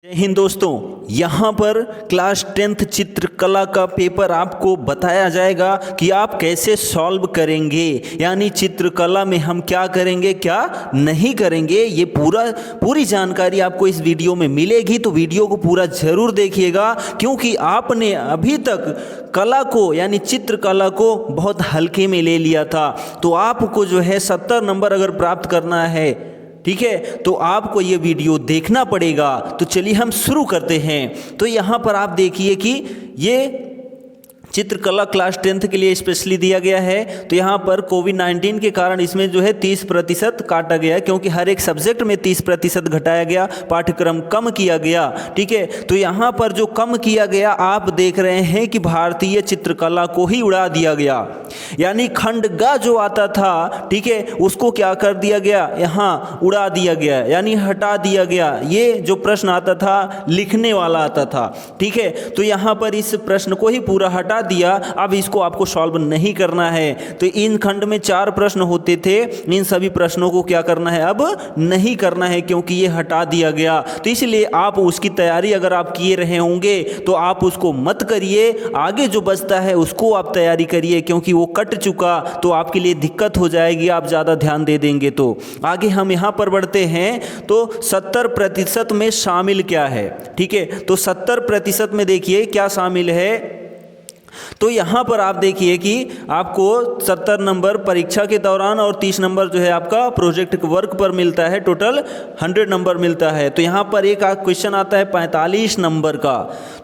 जय हिंद दोस्तों, यहाँ पर क्लास 10th चित्रकला का पेपर आपको बताया जाएगा कि आप कैसे सॉल्व करेंगे। यानी चित्रकला में हम क्या करेंगे क्या नहीं करेंगे, ये पूरी जानकारी आपको इस वीडियो में मिलेगी। तो वीडियो को पूरा ज़रूर देखिएगा, क्योंकि आपने अभी तक कला को यानी चित्रकला को बहुत हल्के में ले लिया था। तो आपको जो है 70 नंबर अगर प्राप्त करना है, ठीक है, तो आपको ये वीडियो देखना पड़ेगा। तो चलिए हम शुरू करते हैं। तो यहाँ पर आप देखिए कि ये चित्रकला क्लास 10th के लिए स्पेशली दिया गया है। तो यहाँ पर कोविड-19 के कारण इसमें जो है 30% काटा गया है, क्योंकि हर एक सब्जेक्ट में 30% घटाया गया, पाठ्यक्रम कम किया गया। ठीक है, तो यहाँ पर जो कम किया गया आप देख रहे हैं कि भारतीय चित्रकला को ही उड़ा दिया गया। यानी खंड ग जो आता था, ठीक है, उसको क्या कर दिया गया, यहाँ उड़ा दिया गया, यानी हटा दिया गया। ये जो प्रश्न आता था लिखने वाला आता था, ठीक है, तो यहाँ पर इस प्रश्न को ही पूरा हटा दिया। अब इसको आपको सॉल्व नहीं करना है। तो इन खंड में 4 प्रश्न होते थे, इन सभी प्रश्नों को क्या करना है, अब नहीं करना है, क्योंकि ये हटा दिया गया। तो इसलिए आप उसकी तैयारी अगर आप किए रहे होंगे तो आप उसको मत करिए, आगे जो बचता है उसको आप तैयारी करिए, क्योंकि वो कट चुका तो आपके लिए दिक्कत हो जाएगी, आप ज़्यादा ध्यान दे देंगे। तो आगे हम यहाँ पर बढ़ते हैं। तो 70% में शामिल क्या है, ठीक है, तो 70% में देखिए क्या शामिल है। तो यहाँ पर आप देखिए कि आपको 70 नंबर परीक्षा के दौरान और 30 नंबर जो है आपका प्रोजेक्ट वर्क पर मिलता है, टोटल 100 नंबर मिलता है। तो यहाँ पर एक क्वेश्चन आता है 45 नंबर का।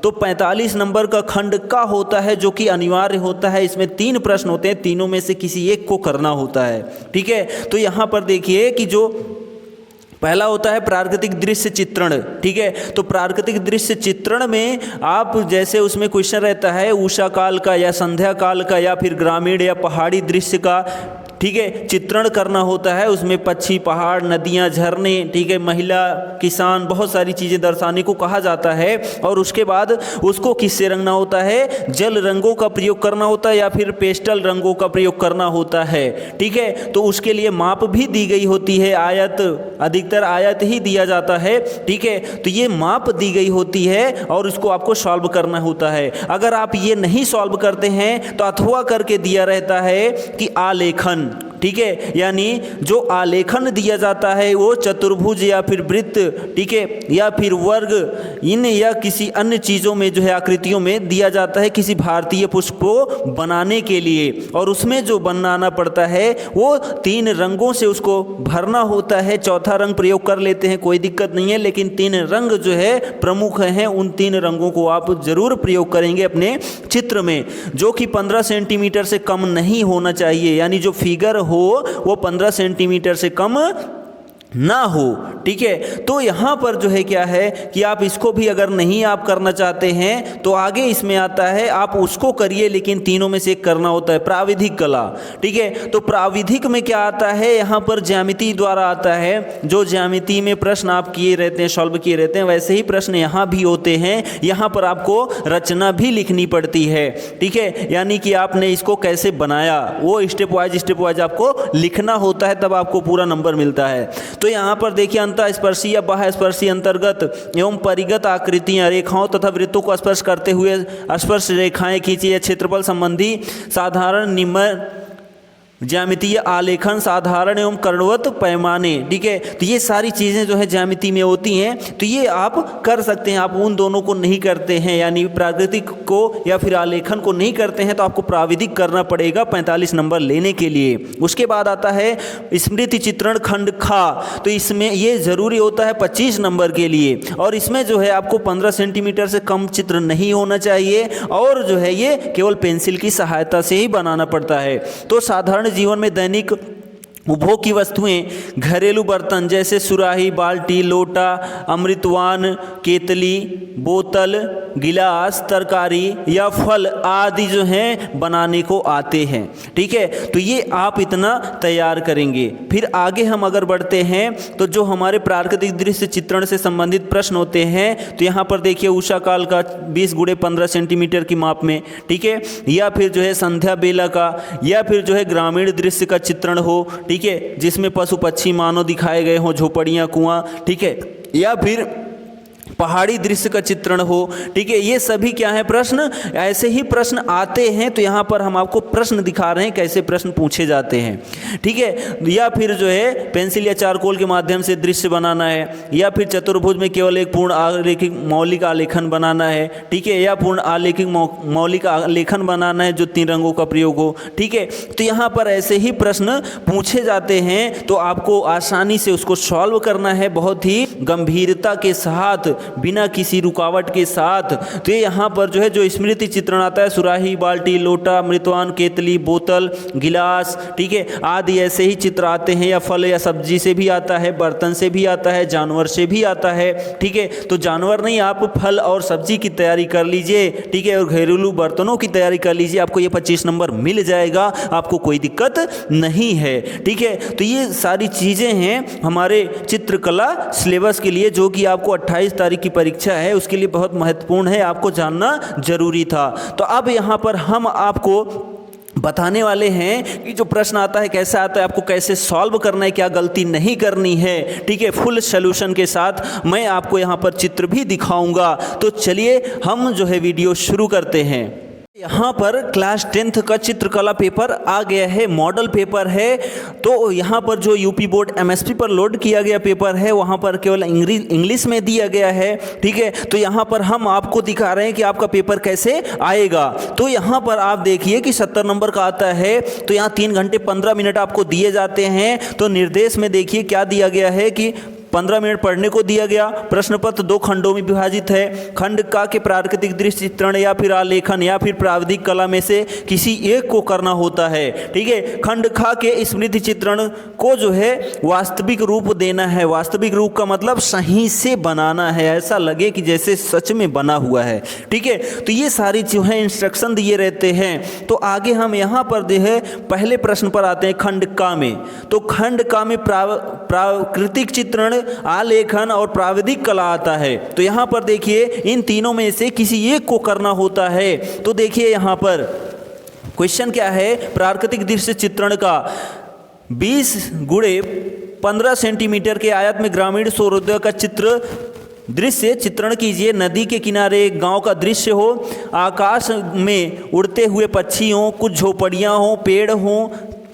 तो 45 नंबर का खंड का होता है, जो कि अनिवार्य होता है। इसमें 3 प्रश्न होते हैं, तीनों में से किसी एक को करना होता है, ठीक है। तो यहाँ पर देखिए कि जो पहला होता है प्राकृतिक दृश्य चित्रण, ठीक है। तो प्राकृतिक दृश्य चित्रण में आप जैसे उसमें क्वेश्चन रहता है उषा काल का या संध्या काल का या फिर ग्रामीण या पहाड़ी दृश्य का, ठीक है, चित्रण करना होता है। उसमें पक्षी, पहाड़, नदियाँ, झरने, ठीक है, महिला, किसान, बहुत सारी चीज़ें दर्शाने को कहा जाता है। और उसके बाद उसको किससे रंगना होता है, जल रंगों का प्रयोग करना होता है या फिर पेस्टल रंगों का प्रयोग करना होता है, ठीक है। तो उसके लिए माप भी दी गई होती है, आयत, अधिकतर आयत ही दिया जाता है, ठीक है। तो ये माप दी गई होती है और उसको आपको सॉल्व करना होता है। अगर आप ये नहीं सॉल्व करते हैं तो अथवा करके दिया रहता है कि आलेखन, ठीक है, यानी जो आलेखन दिया जाता है वो चतुर्भुज या फिर वृत्त, ठीक है, या फिर वर्ग, इन या किसी अन्य चीज़ों में जो है आकृतियों में दिया जाता है किसी भारतीय पुष्प को बनाने के लिए। और उसमें जो बनाना पड़ता है वो 3 रंगों से उसको भरना होता है। चौथा रंग प्रयोग कर लेते हैं, कोई दिक्कत नहीं है, लेकिन 3 रंग जो है प्रमुख हैं, उन 3 रंगों को आप जरूर प्रयोग करेंगे अपने चित्र में, जो कि 15 सेंटीमीटर से कम नहीं होना चाहिए। यानी जो फिगर हो वो 15 सेंटीमीटर से कम ना हो, ठीक है। तो यहाँ पर जो है क्या है कि आप इसको भी अगर नहीं आप करना चाहते हैं तो आगे इसमें आता है आप उसको करिए, लेकिन तीनों में से एक करना होता है, प्राविधिक कला, ठीक है। तो प्राविधिक में क्या आता है, यहाँ पर ज्यामिति द्वारा आता है। जो ज्यामिति में प्रश्न आप किए रहते हैं, सॉल्व किए रहते हैं, वैसे ही प्रश्न यहाँ भी होते हैं। यहाँ पर आपको रचना भी लिखनी पड़ती है, ठीक है, यानी कि आपने इसको कैसे बनाया वो स्टेप वाइज आपको लिखना होता है, तब आपको पूरा नंबर मिलता है। तो यहाँ पर देखिए अंतःस्पर्शी या बाह्यस्पर्शी, अंतर्गत एवं परिगत आकृतियां, रेखाओं तथा वृत्तों को स्पर्श करते हुए स्पर्श रेखाएं खींची या क्षेत्रफल संबंधी साधारण निम्न ज्यामितीय आलेखन, साधारण एवं कर्णवत पैमाने, ठीक है। तो ये सारी चीज़ें जो है ज्यामिति में होती हैं, तो ये आप कर सकते हैं। आप उन दोनों को नहीं करते हैं, यानी प्राकृतिक को या फिर आलेखन को नहीं करते हैं, तो आपको प्राविधिक करना पड़ेगा 45 नंबर लेने के लिए। उसके बाद आता है स्मृति चित्रण खंड खा। तो इसमें ये ज़रूरी होता है 25 नंबर के लिए, और इसमें जो है आपको 15 सेंटीमीटर से कम चित्र नहीं होना चाहिए, और जो है ये केवल पेंसिल की सहायता से ही बनाना पड़ता है। तो साधारण जीवन में दैनिक उपभोग की वस्तुएं, घरेलू बर्तन जैसे सुराही, बाल्टी, लोटा, अमृतवान, केतली, बोतल, गिलास, तरकारी या फल आदि जो हैं बनाने को आते हैं, ठीक है। तो ये आप इतना तैयार करेंगे। फिर आगे हम अगर बढ़ते हैं तो जो हमारे प्राकृतिक दृश्य चित्रण से संबंधित प्रश्न होते हैं, तो यहाँ पर देखिए उषा काल का 20 × 15 सेंटीमीटर की माप में, ठीक है, या फिर जो है संध्या बेला का, या फिर जो है ग्रामीण दृश्य का चित्रण हो, ठीक है, जिसमें पशु पक्षी मानव दिखाए गए हों, झोपड़ियाँ, कुआं, ठीक है, या फिर पहाड़ी दृश्य का चित्रण हो, ठीक है। ये सभी क्या है प्रश्न, ऐसे ही प्रश्न आते हैं। तो यहाँ पर हम आपको प्रश्न दिखा रहे हैं कैसे प्रश्न पूछे जाते हैं, ठीक है। या फिर जो है पेंसिल या चारकोल के माध्यम से दृश्य बनाना है, या फिर चतुर्भुज में केवल एक पूर्ण आलेखिक मौलिक आलेखन बनाना है, ठीक है, या पूर्ण आलेखिक मौलिक आलेखन बनाना है जो 3 रंगों का प्रयोग हो, ठीक है। तो यहाँ पर ऐसे ही प्रश्न पूछे जाते हैं। तो आपको आसानी से उसको सॉल्व करना है, बहुत ही गंभीरता के साथ, बिना किसी रुकावट के साथ। तो ये यहाँ पर जो है जो स्मृति चित्रण आता है, सुराही, बाल्टी, लोटा, मृतवान, केतली, बोतल, गिलास, ठीक है, आदि ऐसे ही चित्र आते हैं। या फल या सब्जी से भी आता है, बर्तन से भी आता है, जानवर से भी आता है, ठीक है। तो जानवर नहीं, आप फल और सब्जी की तैयारी कर लीजिए, ठीक है, और घरेलू बर्तनों की तैयारी कर लीजिए, आपको ये 25 नंबर मिल जाएगा, आपको कोई दिक्कत नहीं है, ठीक है। तो ये सारी चीज़ें हैं हमारे चित्रकला सिलेबस के लिए, जो कि आपको 28 तारीख की परीक्षा है उसके लिए बहुत महत्वपूर्ण है, आपको जानना जरूरी था। तो अब यहाँ पर हम आपको बताने वाले हैं कि जो प्रश्न आता है कैसे आता है, आपको कैसे सॉल्व करना है, क्या गलती नहीं करनी है, ठीक है, फुल सॉल्यूशन के साथ मैं आपको यहाँ पर चित्र भी दिखाऊंगा। तो चलिए हम जो है वीडियो शुरू करते हैं। यहाँ पर क्लास 10th का चित्रकला पेपर आ गया है, मॉडल पेपर है। तो यहाँ पर जो यूपी बोर्ड एमएसपी पर लोड किया गया पेपर है, वहाँ पर केवल इंग्लिश में दिया गया है, ठीक है। तो यहाँ पर हम आपको दिखा रहे हैं कि आपका पेपर कैसे आएगा। तो यहाँ पर आप देखिए कि 70 नंबर का आता है। तो यहाँ 3 घंटे 15 मिनट आपको दिए जाते हैं। तो निर्देश में देखिए क्या दिया गया है कि 15 मिनट पढ़ने को दिया गया। प्रश्न पत्र 2 खंडों में विभाजित है। खंड का के प्राकृतिक दृश्य चित्रण या फिर आलेखन या फिर प्राविधिक कला में से किसी एक को करना होता है, ठीक है। खंड खा के स्मृति चित्रण को जो है वास्तविक रूप देना है। वास्तविक रूप का मतलब सही से बनाना है, ऐसा लगे कि जैसे सच में बना हुआ है, ठीक है। तो ये सारी जो है इंस्ट्रक्शन दिए रहते हैं। तो आगे हम यहाँ पर जो है पहले प्रश्न पर आते हैं खंड का में। तो खंड का में प्राकृतिक चित्रण, आलेखन और प्राविधिक कला आता है। तो यहाँ पर देखिए इन तीनों में से किसी एक को करना होता है। तो देखिए यहाँ पर क्वेश्चन क्या है, प्राकृतिक दृश्य चित्रण का 20 गुणे 15 सेंटीमीटर के आयत में ग्रामीण सूर्योदय का दृश्य चित्रण कीजिए। नदी के किनारे एक गांव का दृश्य हो, आकाश में उड़ते हुए पक्षी हों, कुछ झोपड़ियाँ हों, पेड़ हों,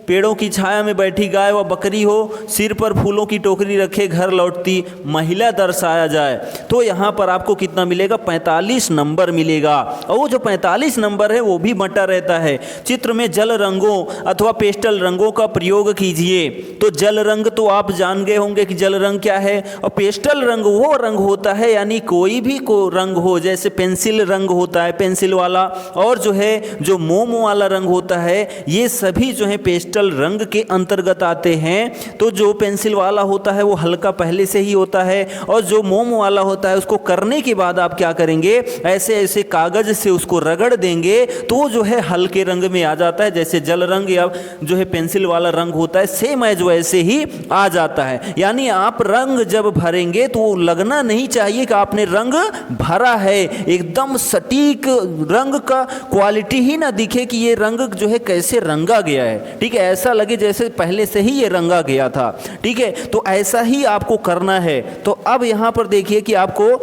पेड़ों की छाया में बैठी गाय व बकरी हो, सिर पर फूलों की टोकरी रखे घर लौटती महिला दर्शाया जाए। तो यहाँ पर आपको कितना मिलेगा, 45 नंबर मिलेगा। और वो जो 45 नंबर है वो भी बंटा रहता है। चित्र में जल रंगों अथवा पेस्टल रंगों का प्रयोग कीजिए। तो जल रंग तो आप जान गए होंगे कि जल रंग क्या है, और पेस्टल रंग वो रंग होता है यानी कोई भी को रंग हो, जैसे पेंसिल रंग होता है पेंसिल वाला, और जो है जो मोम वाला रंग होता है, ये सभी जो है पेस्टल रंग के अंतर्गत आते हैं। तो जो पेंसिल वाला होता है वो हल्का पहले से ही होता है, और जो मोम वाला होता है उसको करने के बाद आप क्या करेंगे, ऐसे ऐसे कागज से उसको रगड़ देंगे तो जो है हल्के रंग में आ जाता है। जैसे जल रंग या जो है पेंसिल वाला रंग होता है, सेम एज वैसे ही आ जाता है। यानी आप रंग जब भरेंगे तो लगना नहीं चाहिए कि आपने रंग भरा है, एकदम सटीक रंग का क्वालिटी ही ना दिखे कि ये रंग जो है कैसे रंगा गया है, ठीक है, ऐसा लगे जैसे पहले से ही ये रंगा गया था, ठीक है। तो ऐसा ही आपको करना है। तो अब यहाँ पर देखिए कि आपको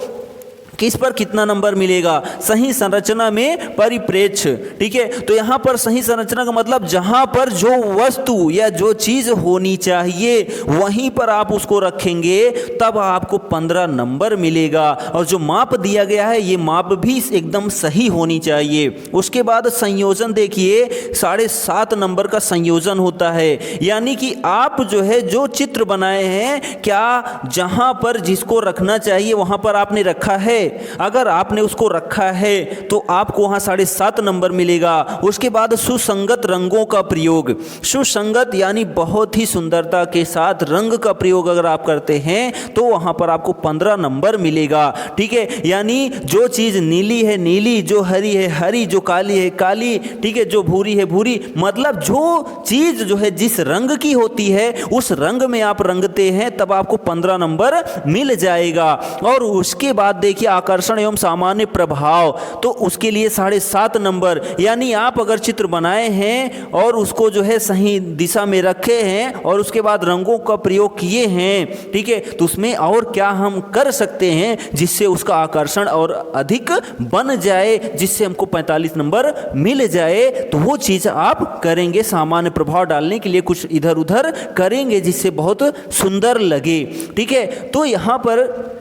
किस पर कितना नंबर मिलेगा, सही संरचना में परिप्रेक्ष्य, ठीक है। तो यहाँ पर सही संरचना का मतलब जहाँ पर जो वस्तु या जो चीज़ होनी चाहिए वहीं पर आप उसको रखेंगे, तब आपको 15 नंबर मिलेगा। और जो माप दिया गया है ये माप भी एकदम सही होनी चाहिए। उसके बाद संयोजन देखिए, 7.5 नंबर का संयोजन होता है। यानी कि आप जो है जो चित्र बनाए हैं, क्या जहाँ पर जिसको रखना चाहिए वहाँ पर आपने रखा है। अगर आपने उसको रखा है तो आपको वहां 7.5 नंबर मिलेगा। उसके बाद सुसंगत रंगों का प्रयोग, सुसंगत यानी बहुत ही सुंदरता के साथ रंग का प्रयोग अगर आप करते हैं तो वहां पर आपको 15 नंबर मिलेगा, ठीक है। यानी जो चीज नीली है नीली, जो हरी है हरी, जो काली है काली, ठीक है, जो भूरी है भूरी, मतलब जो चीज जो है जिस रंग की होती है उस रंग में आप रंगते हैं तब आपको 15 नंबर मिल जाएगा। और उसके बाद देखिए आकर्षण एवं सामान्य प्रभाव, तो उसके लिए 7.5 नंबर। यानी आप अगर चित्र बनाए हैं और उसको जो है सही दिशा में रखे हैं और उसके बाद रंगों का प्रयोग किए हैं, ठीक है, तो उसमें और क्या हम कर सकते हैं जिससे उसका आकर्षण और अधिक बन जाए, जिससे हमको 45 नंबर मिल जाए, तो वो चीज़ आप करेंगे। सामान्य प्रभाव डालने के लिए कुछ इधर उधर करेंगे जिससे बहुत सुंदर लगे, ठीक है। तो यहाँ पर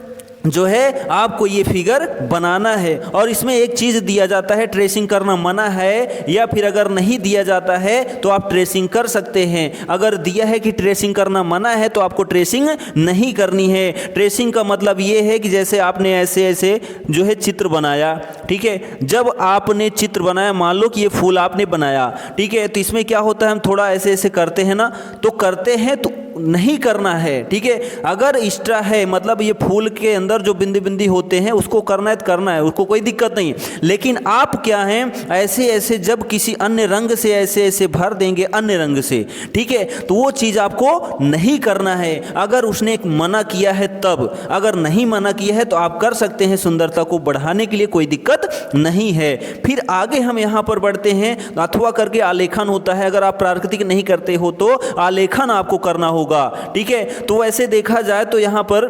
जो है आपको ये फिगर बनाना है और इसमें एक चीज़ दिया जाता है, ट्रेसिंग करना मना है, या फिर अगर नहीं दिया जाता है तो आप ट्रेसिंग कर सकते हैं। अगर दिया है कि ट्रेसिंग करना मना है तो आपको ट्रेसिंग नहीं करनी है। ट्रेसिंग का मतलब ये है कि जैसे आपने ऐसे ऐसे जो है चित्र बनाया, ठीक है, जब आपने चित्र बनाया, मान लो कि ये फूल आपने बनाया, ठीक है, तो इसमें क्या होता है, हम थोड़ा ऐसे ऐसे करते हैं ना, तो करते हैं तो नहीं करना है, ठीक है। अगर एक्स्ट्रा है, मतलब ये फूल के अंदर जो बिंदी बिंदी होते हैं उसको करना है तो करना है, उसको कोई दिक्कत नहीं है। लेकिन आप क्या हैं, ऐसे ऐसे जब किसी अन्य रंग से ऐसे ऐसे भर देंगे अन्य रंग से, ठीक है, तो वो चीज़ आपको नहीं करना है। अगर उसने एक मना किया है तब, अगर नहीं मना किया है तो आप कर सकते हैं, सुंदरता को बढ़ाने के लिए कोई दिक्कत नहीं है। फिर आगे हम यहाँ पर बढ़ते हैं, अथवा करके आलेखन होता है। अगर आप प्राकृतिक नहीं करते हो तो आलेखन आपको करना होगा, ठीक है। तो वैसे देखा जाए तो यहाँ पर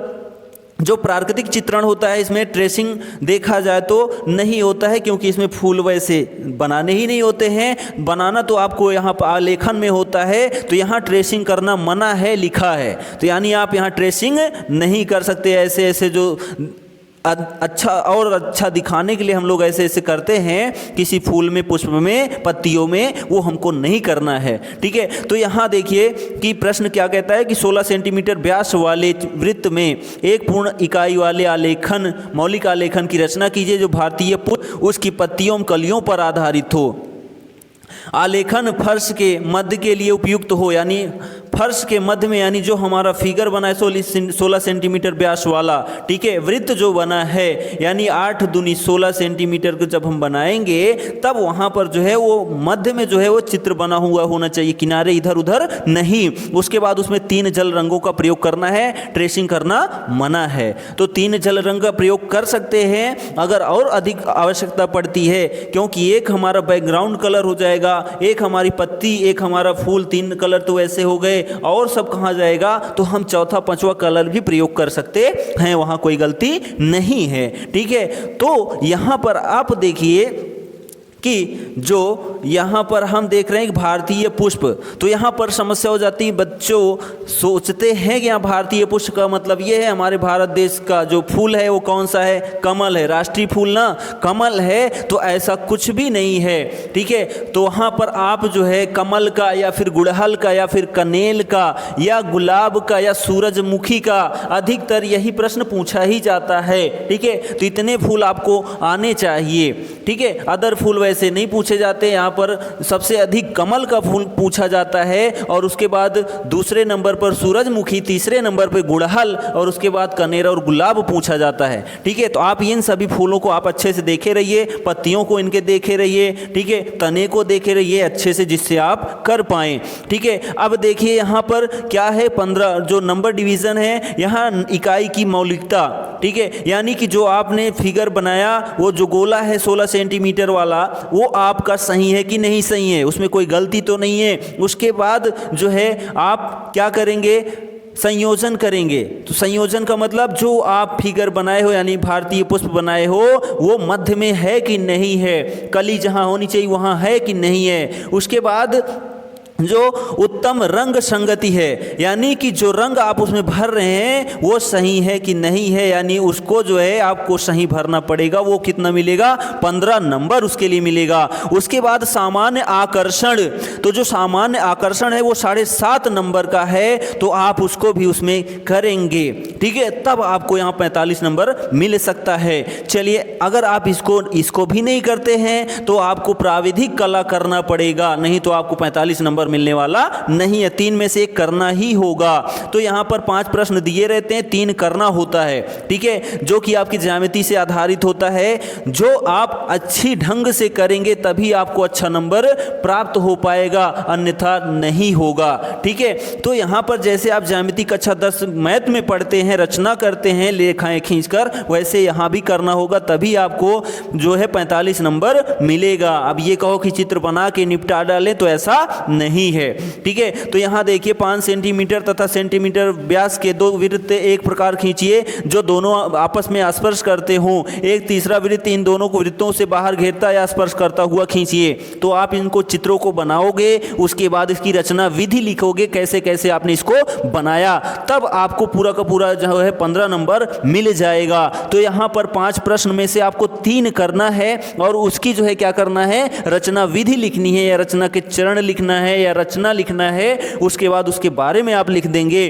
जो प्राकृतिक चित्रण होता है इसमें ट्रेसिंग देखा जाए तो नहीं होता है, क्योंकि इसमें फूल वैसे बनाने ही नहीं होते हैं। बनाना तो आपको यहाँ पर आलेखन में होता है, तो यहाँ ट्रेसिंग करना मना है लिखा है, तो यानी आप यहाँ ट्रेसिंग नहीं कर सकते। ऐसे ऐसे जो अच्छा और अच्छा दिखाने के लिए हम लोग ऐसे ऐसे करते हैं किसी फूल में, पुष्प में, पत्तियों में, वो हमको नहीं करना है, ठीक है। तो यहाँ देखिए कि प्रश्न क्या कहता है कि 16 सेंटीमीटर व्यास वाले वृत्त में एक पूर्ण इकाई वाले आलेखन, मौलिक आलेखन की रचना कीजिए जो भारतीय पुष्प उसकी पत्तियों कलियों पर आधारित हो। आलेखन फर्श के मध्य के लिए उपयुक्त हो, यानी फर्श के मध्य में, यानी जो हमारा फिगर बना है 16 सेंटीमीटर व्यास वाला, ठीक है, वृत्त जो बना है, यानी 8 दूनी 16 सेंटीमीटर को जब हम बनाएंगे तब वहाँ पर जो है वो मध्य में जो है वो चित्र बना हुआ होना चाहिए, किनारे इधर उधर नहीं। उसके बाद उसमें 3 जल रंगों का प्रयोग करना है, ट्रेसिंग करना मना है। तो 3 जल रंग का प्रयोग कर सकते हैं अगर और अधिक आवश्यकता पड़ती है, क्योंकि एक हमारा बैकग्राउंड कलर हो जाएगा, एक हमारी पत्ती, एक हमारा फूल, 3 कलर तो ऐसे हो गए, और सब कहाँ जाएगा, तो हम चौथा पांचवा कलर भी प्रयोग कर सकते हैं, वहाँ कोई गलती नहीं है, ठीक है। तो यहाँ पर आप देखिए कि जो यहाँ पर हम देख रहे हैं भारतीय पुष्प, तो यहाँ पर समस्या हो जाती है। बच्चों सोचते हैं कि यहाँ भारतीय पुष्प का मतलब ये है हमारे भारत देश का जो फूल है वो कौन सा है, कमल है, राष्ट्रीय फूल ना कमल है, तो ऐसा कुछ भी नहीं है, ठीक है। तो वहाँ पर आप जो है कमल का या फिर गुड़हल का या फिर कनेल का या गुलाब का या सूरजमुखी का, अधिकतर यही प्रश्न पूछा ही जाता है, ठीक है। तो इतने फूल आपको आने चाहिए, ठीक है। अदर फूल वैसे नहीं पूछे जाते, यहाँ पर सबसे अधिक कमल का फूल पूछा जाता है, और उसके बाद दूसरे नंबर पर सूरजमुखी, तीसरे नंबर पर गुड़हल, और उसके बाद कनेरा और गुलाब पूछा जाता है, ठीक है। तो आप इन सभी फूलों को आप अच्छे से देखे रहिए, पत्तियों को इनके देखे रहिए, ठीक है, तने को देखे रहिए अच्छे से, जिससे आप कर पाएं, ठीक है। अब देखिए यहाँ पर क्या है, 15 जो नंबर डिवीजन है, यहाँ इकाई की मौलिकता, ठीक है, यानी कि जो आपने फिगर बनाया वो जो गोला है 16 सेंटीमीटर वाला, वो आपका सही है कि नहीं सही है, उसमें कोई गलती तो नहीं है। उसके बाद जो है आप क्या करेंगे, संयोजन करेंगे। तो संयोजन का मतलब जो आप फिगर बनाए हो, यानी भारतीय पुष्प बनाए हो, वो मध्य में है कि नहीं है, कली जहाँ होनी चाहिए वहाँ है कि नहीं है। उसके बाद जो उत्तम रंग संगति है, यानी कि जो रंग आप उसमें भर रहे हैं वो सही है कि नहीं है, यानी उसको जो है आपको सही भरना पड़ेगा। वो कितना मिलेगा, 15 नंबर उसके लिए मिलेगा। उसके बाद सामान्य आकर्षण, तो जो सामान्य आकर्षण है वो 7.5 नंबर का है, तो आप उसको भी उसमें करेंगे, ठीक है, तब आपको यहाँ 45 नंबर मिल सकता है। चलिए, अगर आप इसको भी नहीं करते हैं तो आपको प्राविधिक कला करना पड़ेगा, नहीं तो आपको 45 नंबर नंबर मिलने वाला नहीं है, 3 में से एक करना ही होगा। तो यहाँ पर 5 प्रश्न दिए रहते हैं, 3 करना होता है, ठीक है, जो कि आपकी ज्यामिति से आधारित होता है। जो आप अच्छी ढंग से करेंगे तभी आपको अच्छा नंबर प्राप्त हो पाएगा, अन्यथा नहीं होगा, ठीक है। तो यहाँ पर जैसे आप ज्यामिति कक्षा 10 मैथ में पढ़ते हैं, रचना करते हैं रेखाएं खींचकर, वैसे यहाँ भी करना होगा, तभी आपको जो है 45 नंबर मिलेगा। अब ये कहो कि चित्र बना के निपटा डालें, तो ऐसा नहीं है, ठीक है। तो यहाँ देखिए 5 सेंटीमीटर तथा सेंटीमीटर व्यास के 2 वृत्त एक प्रकार खींचिए जो दोनों आपस में स्पर्श करते हों। एक तीसरा वृत्त इन दोनों को वृत्तों से बाहर घेरता या स्पर्श करता हुआ खींचिए। तो आप इनको चित्रों को बनाओगे, उसके बाद इसकी रचना विधि लिखोगे, कैसे कैसे आपने इसको बनाया, तब आपको पूरा का पूरा जो है 15 नंबर मिल जाएगा। तो यहाँ पर 5 प्रश्न में से आपको 3 करना है और उसकी जो है क्या करना है, रचना विधि लिखनी है, या रचना के चरण लिखना है, या रचना लिखना है। उसके बाद उसके बारे में आप लिख देंगे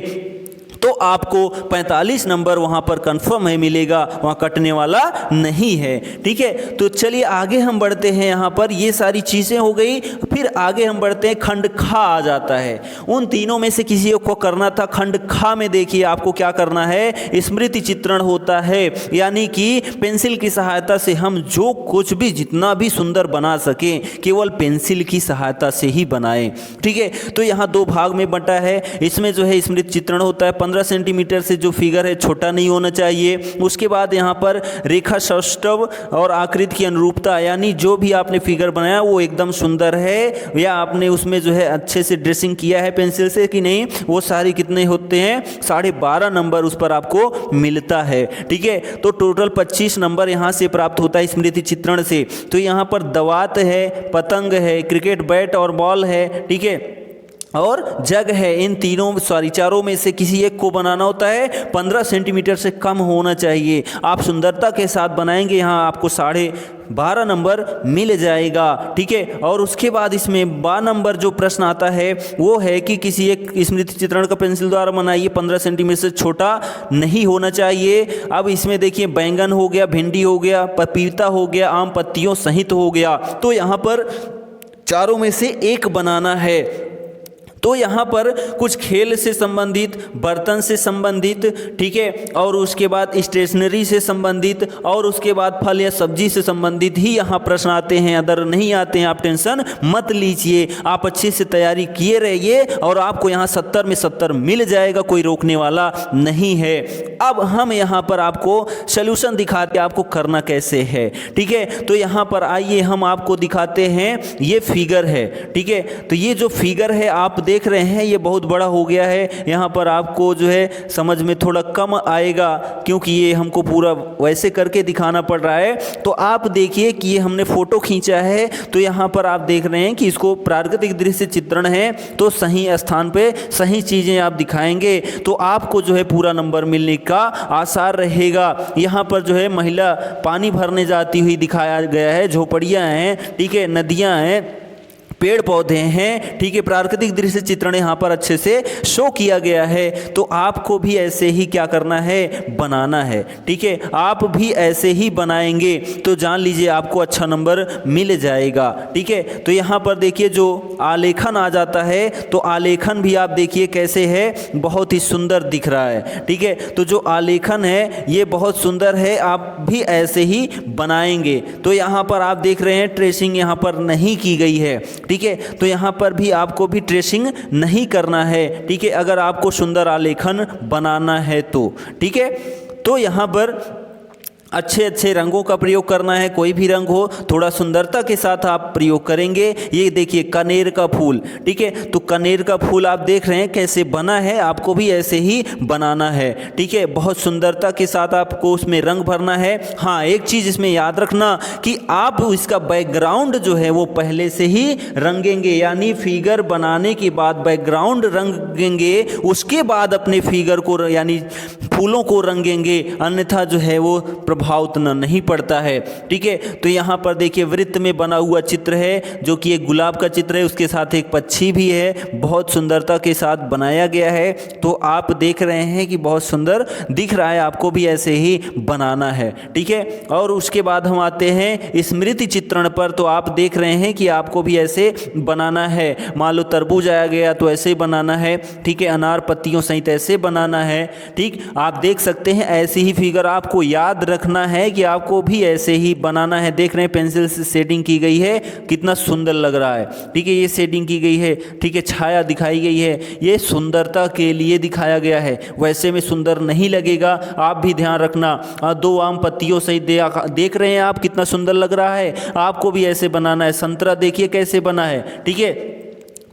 तो आपको 45 नंबर वहाँ पर कंफर्म है मिलेगा, वहाँ कटने वाला नहीं है, ठीक है। तो चलिए आगे हम बढ़ते हैं। यहाँ पर ये सारी चीज़ें हो गई, फिर आगे हम बढ़ते हैं, खंड खा आ जाता है। उन तीनों में से किसी एक को करना था। खंड खा में देखिए आपको क्या करना है, स्मृति चित्रण होता है, यानी कि पेंसिल की सहायता से हम जो कुछ भी जितना भी सुंदर बना सकें केवल पेंसिल की सहायता से ही बनाएं, ठीक है। तो यहाँ 2 भाग में बंटा है। इसमें जो है स्मृति चित्रण होता है, 15 सेंटीमीटर से जो फिगर है छोटा नहीं होना चाहिए। उसके बाद यहाँ पर रेखा सौष्ठव और आकृति की अनुरूपता, यानी जो भी आपने फिगर बनाया वो एकदम सुंदर है, या आपने उसमें जो है अच्छे से ड्रेसिंग किया है पेंसिल से कि नहीं, वो सारी कितने होते हैं, 12.5 नंबर उस पर आपको मिलता है, ठीक है। तो टोटल 25 नंबर यहाँ से प्राप्त होता है स्मृति चित्रण से। तो यहाँ पर दवात है, पतंग है, क्रिकेट बैट और बॉल है, ठीक है, और जग है। इन चारों में से किसी एक को बनाना होता है। 15 सेंटीमीटर से कम होना चाहिए। आप सुंदरता के साथ बनाएंगे, यहाँ आपको 12.5 नंबर मिल जाएगा, ठीक है। और उसके बाद इसमें 12 नंबर जो प्रश्न आता है वो है कि किसी एक स्मृति चित्रण का पेंसिल द्वारा बनाइए, 15 सेंटीमीटर से छोटा नहीं होना चाहिए। अब इसमें देखिए बैंगन हो गया, भिंडी हो गया, पपीता हो गया, आम पत्तियों सहित हो गया। तो यहाँ पर चारों में से एक बनाना है। तो यहाँ पर कुछ खेल से संबंधित, बर्तन से संबंधित, ठीक है, और उसके बाद स्टेशनरी से संबंधित, और उसके बाद फल या सब्जी से संबंधित ही यहाँ प्रश्न आते हैं, अदर नहीं आते हैं। आप टेंशन मत लीजिए, आप अच्छे से तैयारी किए रहिए और आपको यहाँ 70 में 70 मिल जाएगा, कोई रोकने वाला नहीं है। अब हम यहाँ पर आपको सॉल्यूशन दिखाते हैं आपको करना कैसे है, ठीक है। तो यहाँ पर आइए हम आपको दिखाते हैं, ये फिगर है, ठीक है। तो ये जो फिगर है आप देख रहे हैं ये बहुत बड़ा हो गया है। यहाँ पर आपको जो है समझ में थोड़ा कम आएगा क्योंकि ये हमको पूरा वैसे करके दिखाना पड़ रहा है। तो आप देखिए कि ये हमने फ़ोटो खींचा है, तो यहाँ पर आप देख रहे हैं कि इसको प्राकृतिक दृश्य चित्रण है, तो सही स्थान पे सही चीज़ें आप दिखाएंगे तो आपको जो है पूरा नंबर मिलने का आसार रहेगा। यहाँ पर जो है महिला पानी भरने जाती हुई दिखाया गया है, झोपड़ियाँ हैं, ठीक है, नदियाँ हैं, पेड़ पौधे हैं, ठीक है, प्राकृतिक दृश्य चित्रण यहाँ पर अच्छे से शो किया गया है। तो आपको भी ऐसे ही क्या करना है, बनाना है, ठीक है। आप भी ऐसे ही बनाएंगे तो जान लीजिए आपको अच्छा नंबर मिल जाएगा, ठीक है। तो यहाँ पर देखिए जो आलेखन आ जाता है, तो आलेखन भी आप देखिए कैसे है, बहुत ही सुंदर दिख रहा है, ठीक है। तो जो आलेखन है ये बहुत सुंदर है, आप भी ऐसे ही बनाएंगे। तो यहाँ पर आप देख रहे हैं ट्रेसिंग यहाँ पर नहीं की गई है, ठीक है। तो यहाँ पर भी आपको भी ट्रेसिंग नहीं करना है, ठीक है, अगर आपको सुंदर आलेखन बनाना है तो, ठीक है। तो यहाँ पर अच्छे अच्छे रंगों का प्रयोग करना है, कोई भी रंग हो, थोड़ा सुंदरता के साथ आप प्रयोग करेंगे। ये देखिए कनेर का फूल, ठीक है, तो कनेर का फूल आप देख रहे हैं कैसे बना है, आपको भी ऐसे ही बनाना है, ठीक है। बहुत सुंदरता के साथ आपको उसमें रंग भरना है। हाँ, एक चीज़ इसमें याद रखना कि आप इसका बैकग्राउंड जो है वो पहले से ही रंगेंगे, यानी फिगर बनाने के बाद बैकग्राउंड रंगेंगे, उसके बाद अपने फिगर को यानी फूलों को रंगेंगे, अन्यथा जो है वो प्रभाव उतना नहीं पड़ता है। ठीक है, तो यहाँ पर देखिए वृत्त में बना हुआ चित्र है जो कि एक गुलाब का चित्र है, उसके साथ एक पक्षी भी है, बहुत सुंदरता के साथ बनाया गया है। तो आप देख रहे हैं कि बहुत सुंदर दिख रहा है, आपको भी ऐसे ही बनाना है। ठीक है, और उसके बाद हम आते हैं स्मृति चित्रण पर। तो आप देख रहे हैं कि आपको भी ऐसे बनाना है। मान लो तरबूज आया गया तो ऐसे ही बनाना है। ठीक है, अनार पत्तियों सहित ऐसे बनाना है। ठीक, आप देख सकते हैं ऐसी ही फिगर आपको याद रखना है कि आपको भी ऐसे ही बनाना है। देख रहे हैं पेंसिल से शेडिंग की गई है, कितना सुंदर लग रहा है। ठीक है, ये शेडिंग की गई है। ठीक है, छाया दिखाई गई है, ये सुंदरता के लिए दिखाया गया है, वैसे में सुंदर नहीं लगेगा, आप भी ध्यान रखना। 2 आम पत्तियों से देख रहे हैं आप कितना सुंदर लग रहा है, आपको भी ऐसे बनाना है। संतरा देखिए कैसे बना है। ठीक है,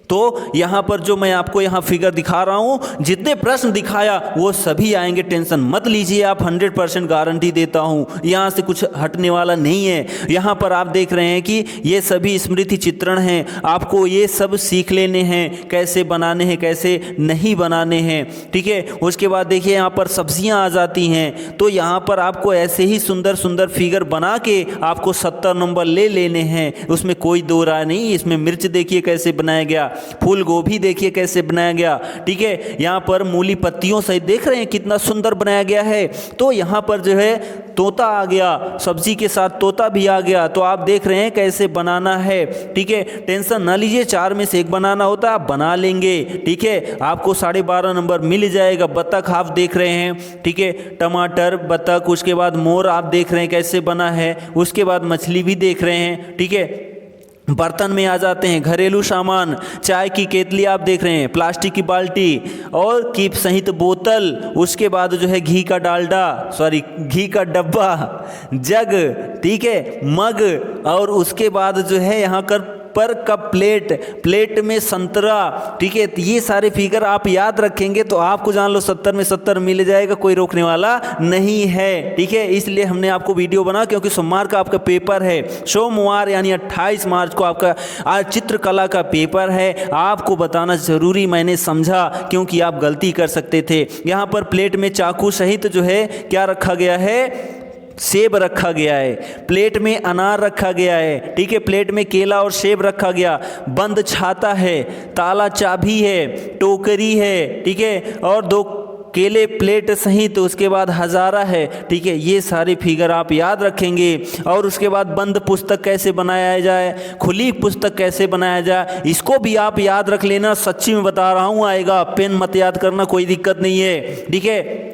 तो यहाँ पर जो मैं आपको यहाँ फिगर दिखा रहा हूँ, जितने प्रश्न दिखाया वो सभी आएंगे, टेंशन मत लीजिए आप, 100% गारंटी देता हूँ, यहाँ से कुछ हटने वाला नहीं है। यहाँ पर आप देख रहे हैं कि ये सभी स्मृति चित्रण हैं, आपको ये सब सीख लेने हैं, कैसे बनाने हैं कैसे नहीं बनाने हैं। ठीक है, उसके बाद देखिए यहाँ पर सब्जियाँ आ जाती हैं, तो यहाँ पर आपको ऐसे ही सुंदर सुंदर फिगर बना के आपको 70 नंबर ले लेने हैं, उसमें कोई दो राय नहीं। इसमें मिर्च देखिए कैसे बनाया गया, फूल गोभी देखिए कैसे बनाया गया। ठीक है, यहाँ पर मूली पत्तियों सहित देख रहे हैं कितना सुंदर बनाया गया है। तो यहाँ पर जो है तोता आ गया, सब्जी के साथ तोता भी आ गया, तो आप देख रहे हैं कैसे बनाना है। ठीक है, टेंशन ना लीजिए, 4 में से 1 बनाना होता है, आप बना लेंगे। ठीक है, आपको 12.5 नंबर मिल जाएगा। बतख आप देख रहे हैं, ठीक है, टमाटर, बतख, उसके बाद मोर आप देख रहे हैं कैसे बना है, उसके बाद मछली भी देख रहे हैं। ठीक है, बर्तन में आ जाते हैं, घरेलू सामान, चाय की केतली आप देख रहे हैं, प्लास्टिक की बाल्टी और कीप सहित बोतल, उसके बाद जो है घी का घी का डब्बा, जग, ठीक है, मग, और उसके बाद जो है यहाँ पर कप प्लेट में संतरा। ठीक है, ये सारे फिगर आप याद रखेंगे तो आपको जान लो 70 में 70 मिल जाएगा, कोई रोकने वाला नहीं है। ठीक है, इसलिए हमने आपको वीडियो बना, क्योंकि सोमवार का आपका पेपर है, सोमवार यानी 28 मार्च को आपका आज चित्रकला का पेपर है। आपको बताना ज़रूरी मैंने समझा, क्योंकि आप गलती कर सकते थे। यहाँ पर प्लेट में चाकू सहित जो है क्या रखा गया है, सेब रखा गया है, प्लेट में अनार रखा गया है। ठीक है, प्लेट में केला और सेब रखा गया, बंद छाता है, ताला चाबी है, टोकरी है, ठीक है, और 2 केले प्लेट सहित, उसके बाद हजारा है। ठीक है, ये सारे फिगर आप याद रखेंगे। और उसके बाद बंद पुस्तक कैसे बनाया जाए, खुली पुस्तक कैसे बनाया जाए, इसको भी आप याद रख लेना, सच्ची में बता रहा हूँ आएगा। पेन मत याद करना, कोई दिक्कत नहीं है। ठीक है,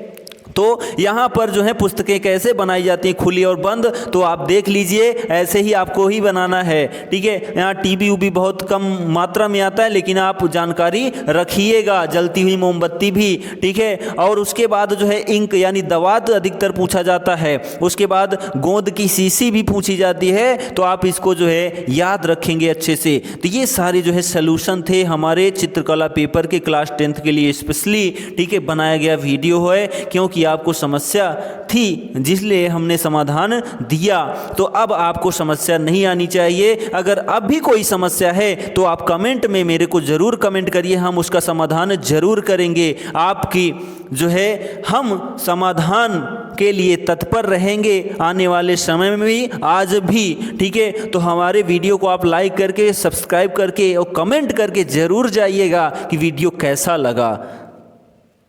तो यहाँ पर जो है पुस्तकें कैसे बनाई जाती हैं, खुली और बंद, तो आप देख लीजिए, ऐसे ही आपको ही बनाना है। ठीक है, यहाँ टीबी उबी बहुत कम मात्रा में आता है, लेकिन आप जानकारी रखिएगा, जलती हुई मोमबत्ती भी। ठीक है, और उसके बाद जो है इंक यानी दवात अधिकतर पूछा जाता है, उसके बाद गोंद की शीशी भी पूछी जाती है, तो आप इसको जो है याद रखेंगे अच्छे से। तो ये सारे जो है सलूशन थे हमारे चित्रकला पेपर के क्लास 10th के लिए स्पेशली, ठीक है, बनाया गया वीडियो है, क्योंकि आपको समस्या थी जिसलिए हमने समाधान दिया। तो अब आपको समस्या नहीं आनी चाहिए। अगर अब भी कोई समस्या है तो आप कमेंट में मेरे को ज़रूर कमेंट करिए, हम उसका समाधान ज़रूर करेंगे। आपकी जो है हम समाधान के लिए तत्पर रहेंगे आने वाले समय में भी, आज भी। ठीक है, तो हमारे वीडियो को आप लाइक करके, सब्सक्राइब करके और कमेंट करके ज़रूर जाइएगा कि वीडियो कैसा लगा।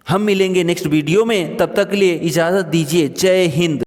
हम मिलेंगे नेक्स्ट वीडियो में, तब तक के लिए इजाज़त दीजिए। जय हिंद।